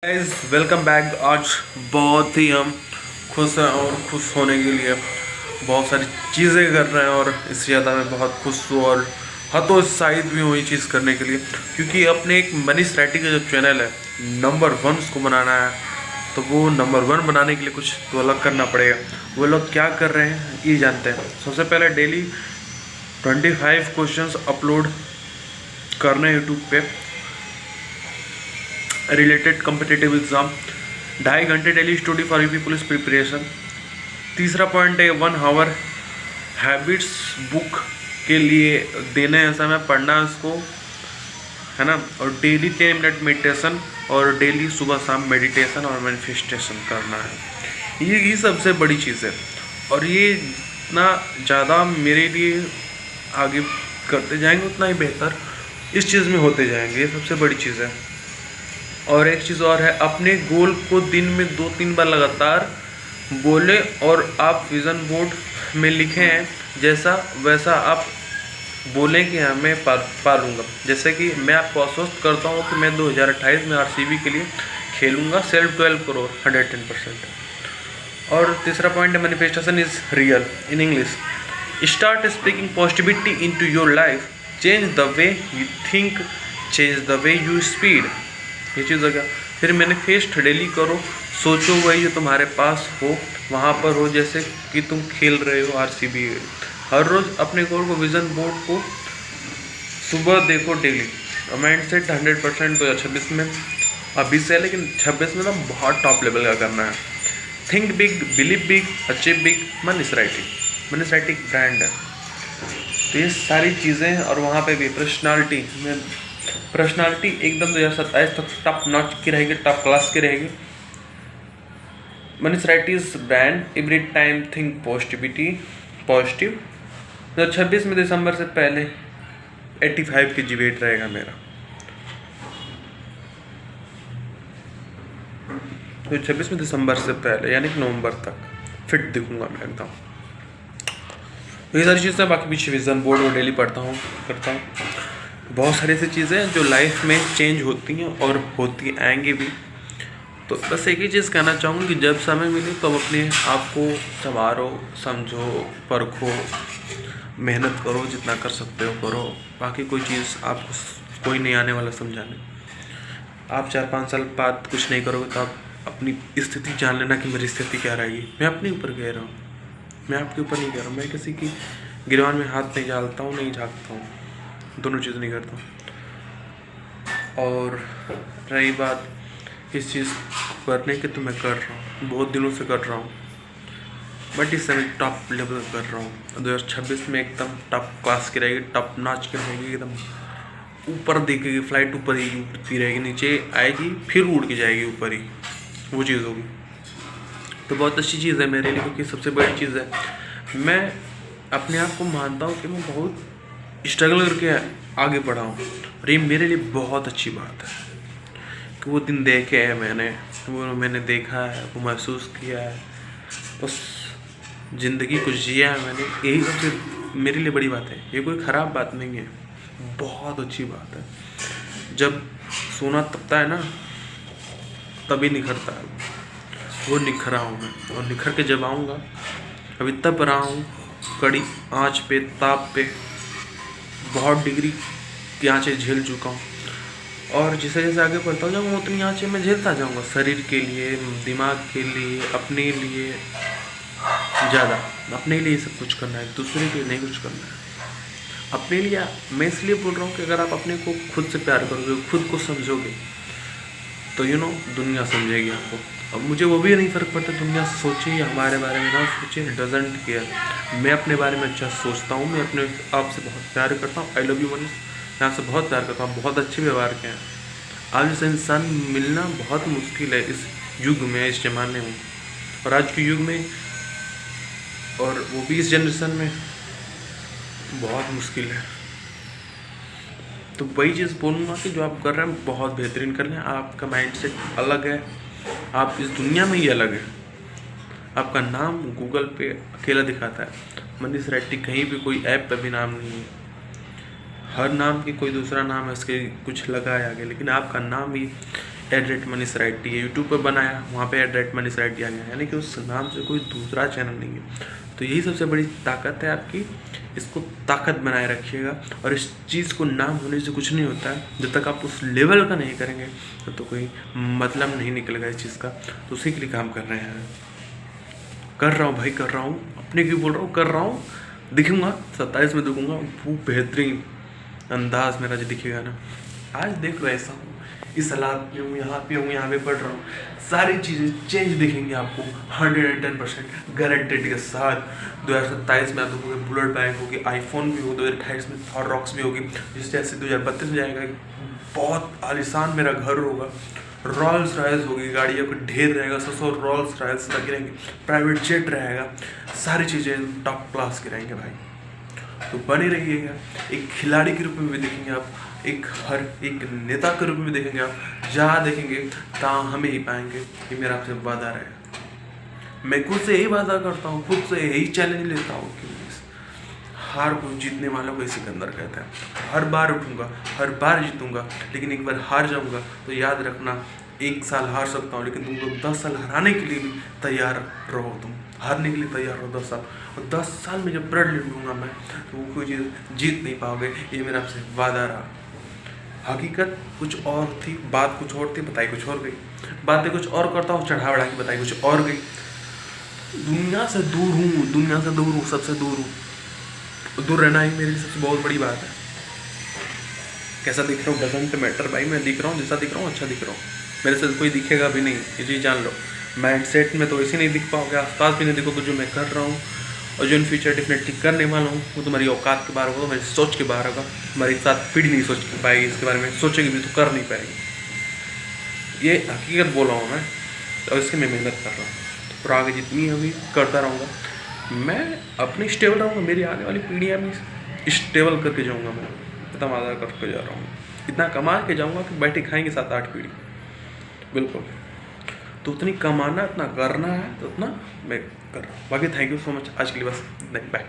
Guys welcome back. आज बहुत ही हम खुश हैं और खुश होने के लिए बहुत सारी चीज़ें कर रहे हैं और इससे ज़्यादा मैं बहुत खुश हूँ और हतोत्साहित भी हूँ ये चीज़ करने के लिए, क्योंकि अपने एक मनीष रैटी का जो चैनल है नंबर 1 उसको बनाना है। तो वो नंबर 1 बनाने के लिए कुछ तो अलग करना पड़ेगा। वो लोग क्या कर रहे हैं ये जानते हैं। सबसे पहले डेली 25 क्वेश्चंस अपलोड करने यूट्यूब पे रिलेटेड कम्पिटिटिव एग्ज़ाम, 2.5 घंटे daily study for UP police preparation. तीसरा पॉइंट है 1 आवर हैबिट्स बुक के लिए देना है समय, पढ़ना है उसको, है ना। और डेली 10 मिनट मेडिटेशन और डेली सुबह शाम मेडिटेशन और मैनिफेस्टेशन करना है। ये सबसे बड़ी चीज़ है और ये जितना ज़्यादा मेरे लिए आगे करते जाएंगे उतना ही बेहतर इस चीज़ में होते जाएंगे। ये सबसे बड़ी चीज़ है। और एक चीज़ और है, अपने गोल को दिन में 2-3 बार लगातार बोले और आप विज़न बोर्ड में लिखे हैं जैसा वैसा आप बोलें कि हाँ मैं पालूंगा। जैसे कि मैं आपको आश्वस्त करता हूँ कि मैं 2028 में आरसीबी के लिए खेलूंगा, सेल्फ 12 करोड़ 110%। और तीसरा पॉइंट है manifestation is real in English. Start speaking positivity into your life, change the way you think, change the way you speed. ये चीज़ हो गया। फिर मैनिफेस्ट डेली करो, सोचो वही जो तुम्हारे पास हो वहाँ पर हो। जैसे कि तुम खेल रहे हो आरसीबी, हर रोज़ अपने गोल को, विज़न बोर्ड को सुबह देखो डेली। माइंडसेट 100% 2026 में अभी से है, लेकिन 26 में ना बहुत टॉप लेवल का करना है। Think big, believe big, achieve big. Manish Ratti brand है। तो ये सारी चीज़ें और वहाँ पे भी पर्सनालिटी एकदम 2027 तक टॉप नॉच की रहेगी, टॉप क्लास की रहेगी। Manish Ratti's brand every time think positive. 2026 में दिसंबर से पहले 85 kg वेट रहेगा मेरा। तो 26 में दिसंबर से पहले यानी कि नवंबर तक फिट दिखूंगा मैं एकदम। ये सारी चीज़ें, बाकी पीछे विजन बोर्ड वो डेली पढ़ता हूँ, करता हूँ। बहुत सारी ऐसी चीज़ें हैं जो लाइफ में चेंज होती हैं और होती आएंगी भी। तो बस एक ही चीज़ कहना चाहूँगा कि जब समय मिले तो अपने आप को संवारो, समझो, परखो, मेहनत करो, जितना कर सकते हो करो। बाकी कोई चीज़ आपको कोई नहीं आने वाला समझाने। आप 4-5 साल बाद कुछ नहीं करोगे तो आप अपनी स्थिति जान लेना कि मेरी स्थिति क्या रहेगी। मैं अपने ऊपर कह रहा हूँ, मैं आपके ऊपर नहीं कह रहा हूँ। मैं किसी की गिरवान में हाथ नहीं डालता हूँ, नहीं झाँकता हूँ, दोनों चीज़ नहीं करता हूँ। और रही बात इस चीज़ करने की, तो मैं कर रहा हूँ, बहुत दिनों से कर रहा हूँ, बट इस समय टॉप लेवल कर रहा हूँ। 2026 में एकदम टॉप क्लास की रहेगी, टॉप नॉच की रहेगी, एकदम ऊपर दिखेगी, फ्लाइट ऊपर ही उड़ती रहेगी, नीचे आएगी फिर उड़ के जाएगी ऊपर ही, वो चीज़ होगी। तो बहुत अच्छी चीज़ है मेरे लिए, क्योंकि सबसे बड़ी चीज़ है, मैं अपने आप को मानता हूँ कि मैं बहुत स्ट्रगल करके आगे बढ़ा हूँ। और ये मेरे लिए बहुत अच्छी बात है कि वो दिन देखे हैं मैंने, वो मैंने देखा है, वो महसूस किया है, उस ज़िंदगी को जिया है मैंने। यही सबसे मेरे लिए बड़ी बात है। ये कोई ख़राब बात नहीं है, बहुत अच्छी बात है। जब सोना तपता है ना तभी निखरता है, वो निखरा हूँ मैं। और निखर के जब आऊँगा, अभी तप रहा हूँ कड़ी आँच पे, ताप पे, बहुत डिग्री की आँचें झेल चुका हूँ। और जैसे जैसे आगे बढ़ता जाऊँगा उतनी आँचें मैं झेलता जाऊँगा, शरीर के लिए, दिमाग के लिए, अपने लिए। ज़्यादा अपने लिए सब कुछ करना है, दूसरे के लिए नहीं कुछ करना है। अपने लिए मैं इसलिए बोल रहा हूँ कि अगर आप अपने को खुद से प्यार करोगे, खुद को समझोगे, तो दुनिया समझेगी आपको। अब मुझे वो भी नहीं फ़र्क पड़ता दुनिया सोचे या हमारे बारे में ना सोचे, डजेंट केयर। मैं अपने बारे में अच्छा सोचता हूँ, मैं अपने आप से बहुत प्यार करता हूँ। आई लव यू मनीष, मैं आपसे बहुत प्यार करता हूँ, बहुत अच्छे व्यवहार के हैं। आज जैसे इंसान मिलना बहुत मुश्किल है इस युग में, इस ज़माने में, और आज के युग में, और वो भी इस जनरेशन में बहुत मुश्किल है। तो वही चीज़ बोलूँगा कि जो आप कर रहे हैं बहुत बेहतरीन कर रहे हैं। आपका माइंडसेट अलग है, आप इस दुनिया में ही अलग है। आपका नाम गूगल पे अकेला दिखाता है, मनीष रैटी कहीं भी कोई ऐप पे भी नाम नहीं है। हर नाम की कोई दूसरा नाम है, उसके कुछ लगाया आगे, लेकिन आपका नाम ही @मनीष-टी है। यूट्यूब पर बनाया, वहाँ पे @मनीष-टी आ गया, यानी कि उस नाम से कोई दूसरा चैनल नहीं है। तो यही सबसे बड़ी ताकत है आपकी, इसको ताकत बनाए रखिएगा। और इस चीज़ को नाम होने से कुछ नहीं होता है, जब तक आप उस लेवल का नहीं करेंगे तब तो कोई मतलब नहीं निकलेगा इस चीज़ का। तो उसी के लिए काम कर रहे हैं, कर रहा हूँ भाई, कर रहा हूँ, अपने क्यों बोल रहा हूँ, कर रहा हूँ। दिखूँगा 27 में, दिखूँगा वो बेहतरीन अंदाज मेरा जो दिखेगा ना। आज देख लो ऐसा हूँ, इस हालात में हूँ, यहाँ पे हूँ, यहाँ पे पढ़ रहा हूँ, सारी चीज़ें चेंज दिखेंगी आपको 110% गारंटेड के साथ। 2027 में आप देखोगे बुलेट बाइक होगी, आईफोन भी होगी, 2028 में थॉर रॉक्स भी होगी, जिस जैसे 2032 में जाएगा बहुत आलिशान मेरा घर होगा, रॉल्स रॉयल्स होगी, गाड़ियों का ढेर रहेगा, 100 रॉल्स रॉयल्स लगे रहेंगे, प्राइवेट जेट रहेगा, सारी चीज़ें टॉप क्लास की रहेंगे भाई। तो बने रहिएगा, एक खिलाड़ी के रूप में भी देखेंगे आप, एक नेता के रूप में देखेंगे आप, जहाँ देखेंगे तहाँ हमें ही पाएंगे। ये मेरा आपसे वादा है, मैं खुद से यही वादा करता हूँ, खुद से यही चैलेंज लेता हूँ कि हार को जीतने वालों को सिकंदर कहते हैं। हर बार उठूँगा, हर बार जीतूँगा, लेकिन एक बार हार जाऊँगा तो याद रखना, 1 साल हार सकता हूँ, लेकिन तुमको 10 साल हराने के लिए भी तैयार रहो। तुम हारने के लिए तैयार रहो 10 साल, और 10 साल में जब ब्लड लूँगा मैं, तो वो कोई चीज़ जीत नहीं पाओगे। ये मेरा आपसे वादा रहा। हकीकत कुछ और थी, बात कुछ और थी, बताई कुछ और गई, बातें कुछ और करता हूँ, चढ़ा बढ़ा के बताई कुछ और गई। दुनिया से दूर हूँ, सबसे दूर हूँ। दूर रहना ही मेरे लिए सबसे बहुत बड़ी बात है। कैसा दिख रहा हूँ डजंट मैटर भाई, मैं दिख रहा हूँ जैसा दिख रहा हूँ, अच्छा दिख रहा हूँ, मेरे से कोई दिखेगा भी नहीं, ये चीज़ जान लो। माइंड सेट में तो ऐसे नहीं दिख पाओगे, आसपास भी नहीं दिखोगे जो मैं कर रहा हूँ, और जो इन फ्यूचर डेफिनेटली करने वाला हूँ वो तुम्हारी औकात के बाहर होगा, मेरी सोच के बाहर होगा। हमारी साथ पीढ़ी नहीं सोच पाएगी इसके बारे में, सोचेगी भी तो कर नहीं पाएगी। ये हकीकत बोल रहा हूँ मैं, और इसके मैं मेहनत कर रहा हूँ, और आगे जितनी अभी करता रहूँगा, मैं अपनी स्टेबल रहूँगा, मेरी आने वाली पीढ़ियाँ भी स्टेबल करके जाऊँगा। मैं इतना वादा करके जा रहा हूँ, इतना कमा के जाऊँगा कि बैठे खाएंगे 7-8 पीढ़ी, बिल्कुल। तो उतनी कमाना, इतना करना है, तो उतना मैं कर रहा हूँ। बाकी थैंक यू सो मच, आज के लिए बस, बाय।